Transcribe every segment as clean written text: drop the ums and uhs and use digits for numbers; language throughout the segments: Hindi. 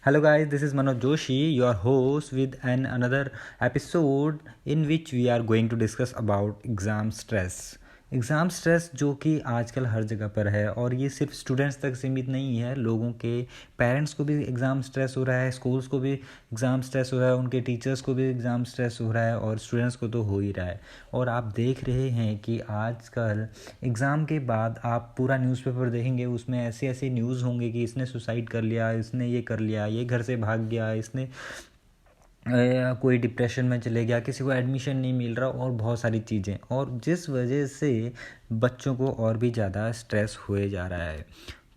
Hello guys, this is Manoj Joshi, your host with another episode in which we are going to discuss about exam stress. Exam stress जो कि आजकल हर जगह पर है और ये सिर्फ स्टूडेंट्स तक सीमित नहीं है, लोगों के पेरेंट्स को भी एग्ज़ाम स्ट्रेस हो रहा है, स्कूल्स को भी एग्ज़ाम स्ट्रेस हो रहा है, उनके टीचर्स को भी एग्ज़ाम स्ट्रेस हो रहा है और स्टूडेंट्स को तो हो ही रहा है। और आप देख रहे हैं कि आजकल एग्ज़ाम के बाद आप पूरा न्यूज़पेपर देखेंगे, उसमें ऐसे ऐसे न्यूज़ होंगे कि इसने सुसाइड कर लिया, इसने ये कर लिया, ये घर से भाग गया, इसने कोई डिप्रेशन में चले गया, किसी को एडमिशन नहीं मिल रहा और बहुत सारी चीज़ें, और जिस वजह से बच्चों को और भी ज़्यादा स्ट्रेस हुए जा रहा है।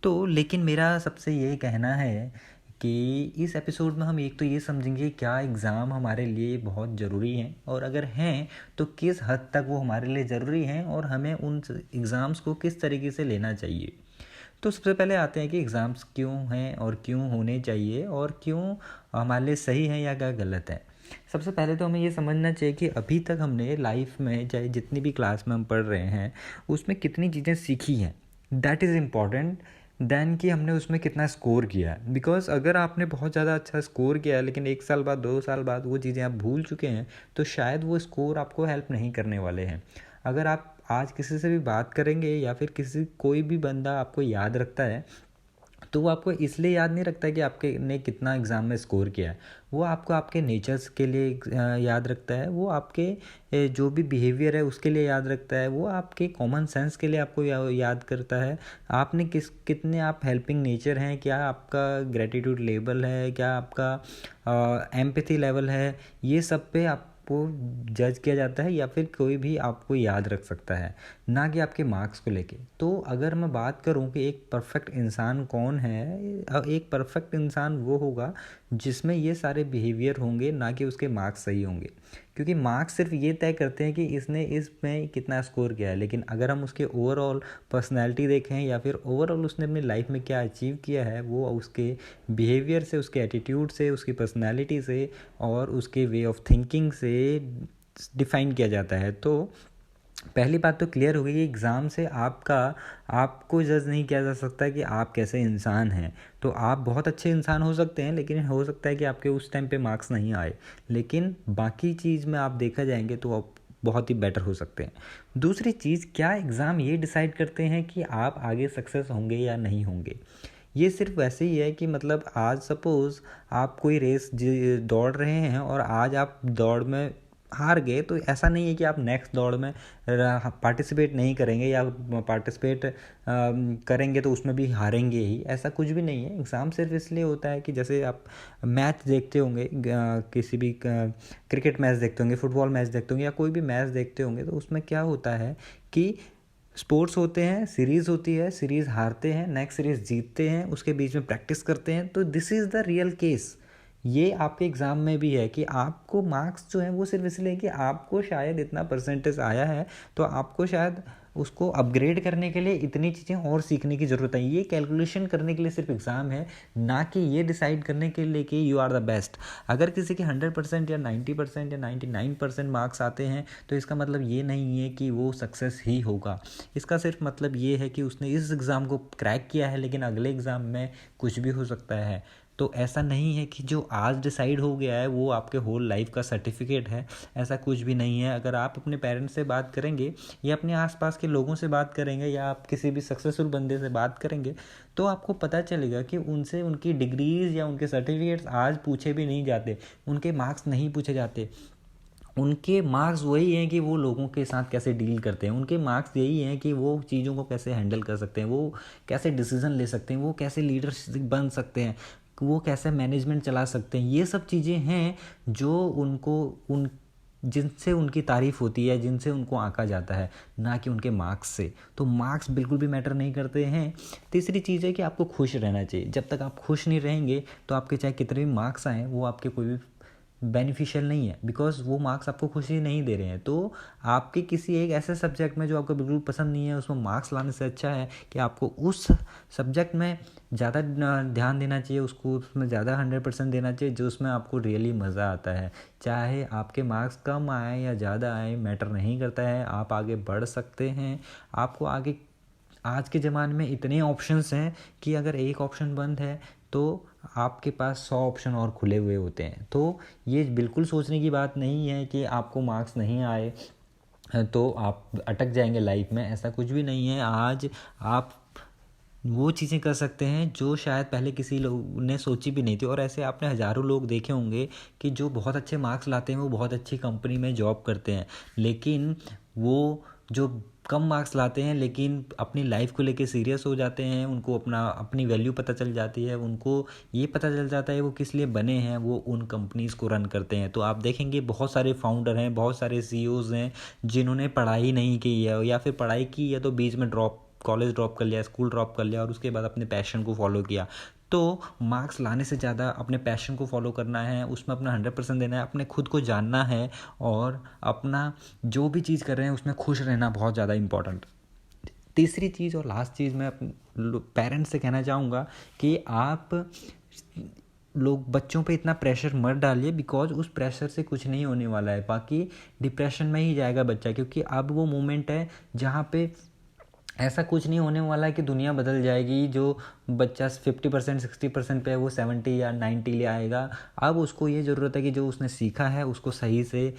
तो लेकिन मेरा सबसे ये कहना है कि इस एपिसोड में हम एक तो ये समझेंगे क्या एग्ज़ाम हमारे लिए बहुत ज़रूरी हैं, और अगर हैं तो किस हद तक वो हमारे लिए ज़रूरी हैं और हमें उन एग्ज़ाम्स को किस तरीके से लेना चाहिए। तो सबसे पहले आते हैं कि एग्ज़ाम्स क्यों हैं और क्यों होने चाहिए और क्यों हमारे लिए सही है या क्या गलत है। सबसे पहले तो हमें ये समझना चाहिए कि अभी तक हमने लाइफ में चाहे जितनी भी क्लास में हम पढ़ रहे हैं उसमें कितनी चीज़ें सीखी हैं, दैट इज़ इम्पॉर्टेंट दैन कि हमने उसमें कितना स्कोर किया है। बिकॉज अगर आपने बहुत ज़्यादा अच्छा स्कोर किया है लेकिन 1 साल बाद 2 साल बाद वो चीज़ें आप भूल चुके हैं तो शायद वो स्कोर आपको हेल्प नहीं करने वाले हैं। अगर आप आज किसी से भी बात करेंगे या फिर कोई भी बंदा आपको याद रखता है तो वो आपको इसलिए याद नहीं रखता है कि आपके ने कितना एग्ज़ाम में स्कोर किया है, वो आपको आपके नेचर्स के लिए याद रखता है, वो आपके जो भी बिहेवियर है उसके लिए याद रखता है, वो आपके कॉमन सेंस के लिए आपको याद करता है। आपने कितने आप हेल्पिंग नेचर हैं, क्या आपका ग्रेटिट्यूड लेवल है, क्या आपका एम्पैथी लेवल है, ये सब पे आपको जज किया जाता है या फिर कोई भी आपको याद रख सकता है, ना कि आपके मार्क्स को लेके। तो अगर मैं बात करूं कि एक परफेक्ट इंसान कौन है, एक परफेक्ट इंसान वो होगा जिसमें ये सारे बिहेवियर होंगे, ना कि उसके मार्क्स सही होंगे। क्योंकि मार्क्स सिर्फ ये तय करते हैं कि इसने इसमें कितना स्कोर किया है, लेकिन अगर हम उसके ओवरऑल पर्सनैलिटी देखें या फिर ओवरऑल उसने अपनी लाइफ में क्या अचीव किया है, वो उसके बिहेवियर से, उसके एटीट्यूड से, उसकी पर्सनैलिटी से और उसके वे ऑफ थिंकिंग से डिफ़ाइन किया जाता है। तो पहली बात तो क्लियर हो गई कि एग्ज़ाम से आपको जज नहीं किया जा सकता कि आप कैसे इंसान हैं। तो आप बहुत अच्छे इंसान हो सकते हैं, लेकिन हो सकता है कि आपके उस टाइम पे मार्क्स नहीं आए, लेकिन बाकी चीज़ में आप देखा जाएंगे तो आप बहुत ही बेटर हो सकते हैं। दूसरी चीज़, क्या एग्ज़ाम ये डिसाइड करते हैं कि आप आगे सक्सेस होंगे या नहीं होंगे। ये सिर्फ वैसे ही है कि मतलब आज सपोज़ आप कोई रेस दौड़ रहे हैं और आज आप दौड़ में हार गए, तो ऐसा नहीं है कि आप नेक्स्ट दौड़ में पार्टिसिपेट नहीं करेंगे या पार्टिसिपेट करेंगे तो उसमें भी हारेंगे ही, ऐसा कुछ भी नहीं है। एग्ज़ाम सिर्फ इसलिए होता है कि जैसे आप मैच देखते होंगे, किसी भी क्रिकेट मैच देखते होंगे, फुटबॉल मैच देखते होंगे या कोई भी मैच देखते होंगे, तो उसमें क्या होता है कि स्पोर्ट्स होते हैं, सीरीज़ होती है, सीरीज़ हारते हैं, नेक्स्ट सीरीज़ जीतते हैं, उसके बीच में प्रैक्टिस करते हैं। तो this is the real case. ये आपके एग्ज़ाम में भी है कि आपको मार्क्स जो हैं वो सिर्फ इसलिए कि आपको शायद इतना परसेंटेज आया है, तो आपको शायद उसको अपग्रेड करने के लिए इतनी चीज़ें और सीखने की ज़रूरत है। ये कैलकुलेशन करने के लिए सिर्फ एग्ज़ाम है, ना कि ये डिसाइड करने के लिए कि यू आर द बेस्ट। अगर किसी के 100% या 90% या 99% मार्क्स आते हैं तो इसका मतलब ये नहीं है कि वो सक्सेस ही होगा। इसका सिर्फ मतलब ये है कि उसने इस एग्ज़ाम को क्रैक किया है, लेकिन अगले एग्ज़ाम में कुछ भी हो सकता है। तो ऐसा नहीं है कि जो आज डिसाइड हो गया है वो आपके होल लाइफ का सर्टिफिकेट है, ऐसा कुछ भी नहीं है। अगर आप अपने पेरेंट्स से बात करेंगे या अपने आसपास के लोगों से बात करेंगे या आप किसी भी सक्सेसफुल बंदे से बात करेंगे तो आपको पता चलेगा कि उनसे उनकी डिग्रीज़ या उनके सर्टिफिकेट्स आज पूछे भी नहीं जाते, उनके मार्क्स नहीं पूछे जाते। उनके मार्क्स वही हैं कि वो लोगों के साथ कैसे डील करते हैं, उनके मार्क्स यही हैं कि वो चीज़ों को कैसे हैंडल कर सकते हैं, वो कैसे डिसीज़न ले सकते हैं, वो कैसे लीडरशिप बन सकते हैं, वो कैसे मैनेजमेंट चला सकते हैं। ये सब चीज़ें हैं जो उन जिनसे उनकी तारीफ़ होती है, जिनसे उनको आंका जाता है, ना कि उनके मार्क्स से। तो मार्क्स बिल्कुल भी मैटर नहीं करते हैं। तीसरी चीज़ है कि आपको खुश रहना चाहिए। जब तक आप खुश नहीं रहेंगे तो आपके चाहे कितने भी मार्क्स आएँ वो आपके कोई भी बेनिफिशियल नहीं है, बिकॉज वो मार्क्स आपको खुशी नहीं दे रहे हैं। तो आपके किसी एक ऐसे सब्जेक्ट में जो आपको बिल्कुल पसंद नहीं है उसमें मार्क्स लाने से अच्छा है कि आपको उस सब्जेक्ट में ज़्यादा ध्यान देना चाहिए, उसमें ज़्यादा 100% देना चाहिए जो उसमें आपको रियली मज़ा आता है। चाहे आपके मार्क्स कम आए या ज़्यादा आए, मैटर नहीं करता है, आप आगे बढ़ सकते हैं। आपको आगे आज के ज़माने में इतने ऑप्शंस हैं कि अगर एक ऑप्शन बंद है तो आपके पास 100 ऑप्शन और खुले हुए होते हैं। तो ये बिल्कुल सोचने की बात नहीं है कि आपको मार्क्स नहीं आए तो आप अटक जाएंगे लाइफ में, ऐसा कुछ भी नहीं है। आज आप वो चीज़ें कर सकते हैं जो शायद पहले किसी लोग ने सोची भी नहीं थी। और ऐसे आपने हज़ारों लोग देखे होंगे कि जो बहुत अच्छे मार्क्स लाते हैं वो बहुत अच्छी कंपनी में जॉब करते हैं, लेकिन वो जो कम मार्क्स लाते हैं लेकिन अपनी लाइफ को लेके सीरियस हो जाते हैं, उनको अपनी वैल्यू पता चल जाती है, उनको ये पता चल जाता है वो किस लिए बने हैं, वो उन कंपनीज़ को रन करते हैं। तो आप देखेंगे बहुत सारे फाउंडर हैं, बहुत सारे सीईओज़ हैं जिन्होंने पढ़ाई नहीं की है, या फिर पढ़ाई की है तो बीच में कॉलेज ड्रॉप कर लिया, स्कूल ड्रॉप कर लिया और उसके बाद अपने पैशन को फॉलो किया। तो मार्क्स लाने से ज़्यादा अपने पैशन को फॉलो करना है, उसमें अपना 100% देना है, अपने खुद को जानना है और अपना जो भी चीज़ कर रहे हैं उसमें खुश रहना बहुत ज़्यादा इम्पोर्टेंट। तीसरी चीज़ और लास्ट चीज़ मैं पेरेंट्स से कहना चाहूँगा कि आप लोग बच्चों पे इतना प्रेशर मत डालिए, बिकॉज उस प्रेशर से कुछ नहीं होने वाला है, बाकी डिप्रेशन में ही जाएगा बच्चा। क्योंकि अब वो मोमेंट है जहाँ पे ऐसा कुछ नहीं होने वाला है कि दुनिया बदल जाएगी, जो बच्चा 50% 60% पे है वो 70 या 90 ले आएगा। अब उसको ये ज़रूरत है कि जो उसने सीखा है उसको सही से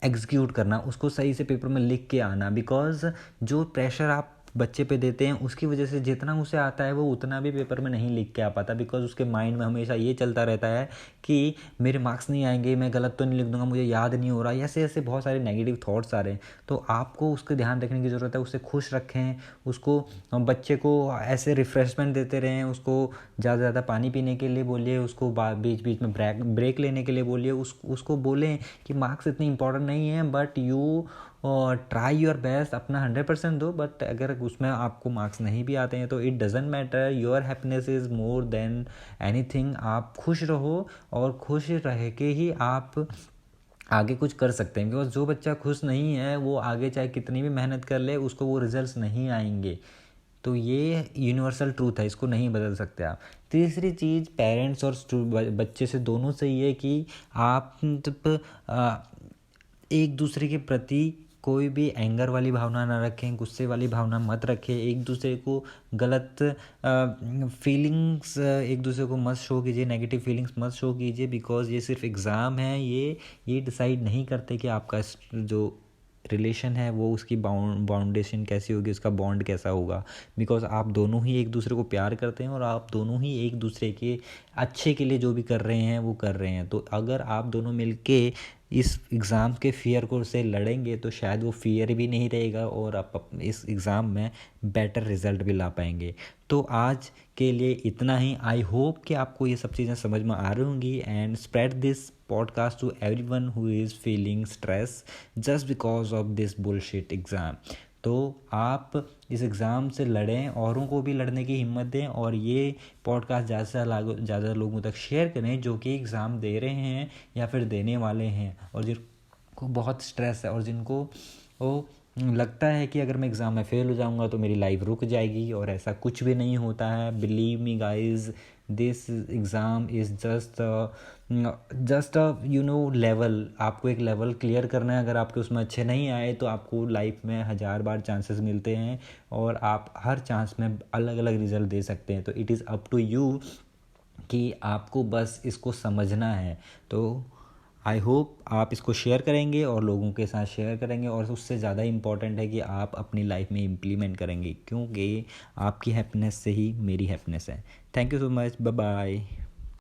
एग्जीक्यूट करना, उसको सही से पेपर में लिख के आना। बिकॉज जो प्रेशर आप बच्चे पे देते हैं उसकी वजह से जितना उसे आता है वो उतना भी पेपर में नहीं लिख के आ पाता, बिकॉज उसके माइंड में हमेशा ये चलता रहता है कि मेरे मार्क्स नहीं आएंगे, मैं गलत तो नहीं लिख दूंगा, मुझे याद नहीं हो रहा, ऐसे ऐसे बहुत सारे नेगेटिव थॉट्स आ रहे हैं। तो आपको उसका ध्यान रखने की ज़रूरत है, उसे खुश रखें, उसको बच्चे को ऐसे रिफ्रेशमेंट देते रहें, उसको ज़्यादा से ज़्यादा पानी पीने के लिए बोलिए, उसको बीच बीच में ब्रेक लेने के लिए बोलिए, उसको बोलें कि मार्क्स इतनी इंपॉर्टेंट नहीं है, बट यू और ट्राई योर बेस्ट, अपना 100% दो। बट अगर उसमें आपको मार्क्स नहीं भी आते हैं तो it doesn't matter, your happiness is more than anything. आप खुश रहो और खुश रह के ही आप आगे कुछ कर सकते हैं। बिकॉज जो बच्चा खुश नहीं है वो आगे चाहे कितनी भी मेहनत कर ले उसको वो रिजल्ट्स नहीं आएंगे। तो ये यूनिवर्सल ट्रूथ है, इसको नहीं बदल सकते आप। तीसरी चीज़ पेरेंट्स और बच्चे से दोनों से ये कि आप एक दूसरे के प्रति कोई भी एंगर वाली भावना ना रखें, गुस्से वाली भावना मत रखें, एक दूसरे को गलत फीलिंग्स एक दूसरे को मत शो कीजिए, नेगेटिव फीलिंग्स मत शो कीजिए। बिकॉज ये सिर्फ एग्ज़ाम है, ये डिसाइड नहीं करते कि आपका जो रिलेशन है वो उसकी बाउंडेशन कैसी होगी, उसका बॉन्ड कैसा होगा। बिकॉज आप दोनों ही एक दूसरे को प्यार करते हैं और आप दोनों ही एक दूसरे के अच्छे के लिए जो भी कर रहे हैं वो कर रहे हैं। तो अगर आप दोनों मिलके इस एग्ज़ाम के फियर को से लड़ेंगे तो शायद वो फियर भी नहीं रहेगा और आप इस एग्ज़ाम में बेटर रिजल्ट भी ला पाएंगे। तो आज के लिए इतना ही। आई होप कि आपको ये सब चीज़ें समझ में आ रही होंगी, and spread this podcast to everyone who is feeling stress just because of this bullshit exam. तो आप इस एग्ज़ाम से लड़ें, औरों को भी लड़ने की हिम्मत दें और ये पॉडकास्ट ज़्यादा से ज़्यादा लोगों तक शेयर करें जो कि एग्ज़ाम दे रहे हैं या फिर देने वाले हैं और जिनको बहुत स्ट्रेस है और जिनको वो लगता है कि अगर मैं एग्ज़ाम में फ़ेल हो जाऊंगा तो मेरी लाइफ रुक जाएगी। और ऐसा कुछ भी नहीं होता है। Believe me guys, this exam is just level. आपको एक लेवल क्लियर करना है। अगर आपके उसमें अच्छे नहीं आए तो आपको लाइफ में 1000 बार चांसेस मिलते हैं और आप हर चांस में अलग अलग रिज़ल्ट दे सकते हैं। तो it is up to you कि आपको बस इसको समझना है। तो आई होप आप इसको शेयर करेंगे और लोगों के साथ शेयर करेंगे, और उससे ज़्यादा इम्पॉर्टेंट है कि आप अपनी लाइफ में इम्प्लीमेंट करेंगे, क्योंकि आपकी हैप्पीनेस से ही मेरी हैप्पीनेस है। Thank you so much, bye bye.